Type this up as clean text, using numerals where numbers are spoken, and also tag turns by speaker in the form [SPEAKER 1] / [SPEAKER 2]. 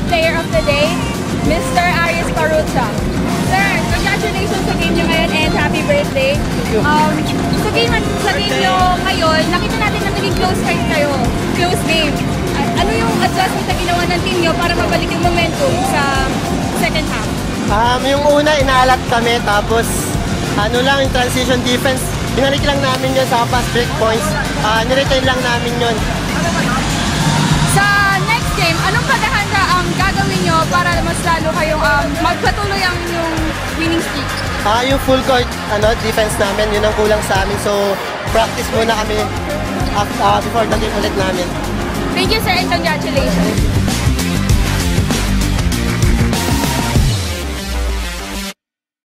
[SPEAKER 1] Player of the Day, Mr. Aris Parucha. Sir, congratulations sa game nyo ngayon and happy birthday. Sa game nyo ngayon, nakita natin na naging close fight kayo, close game. Ano yung adjustment na ginawa ng team nyo para mabalik yung momentum sa second half?
[SPEAKER 2] Yung una, inaalat kami, tapos yung transition defense, binalik lang namin yun sa fast break points, niretain lang namin yun.
[SPEAKER 1] Sa next game, anong paghahanda ang gagawin nyo para mas lalo kayong magpatuloy ang inyong winning streak?
[SPEAKER 2] Yung full court defense namin, yun ang kulang sa amin. So, practice muna kami before the game ulit namin.
[SPEAKER 1] Thank you, sir, and congratulations.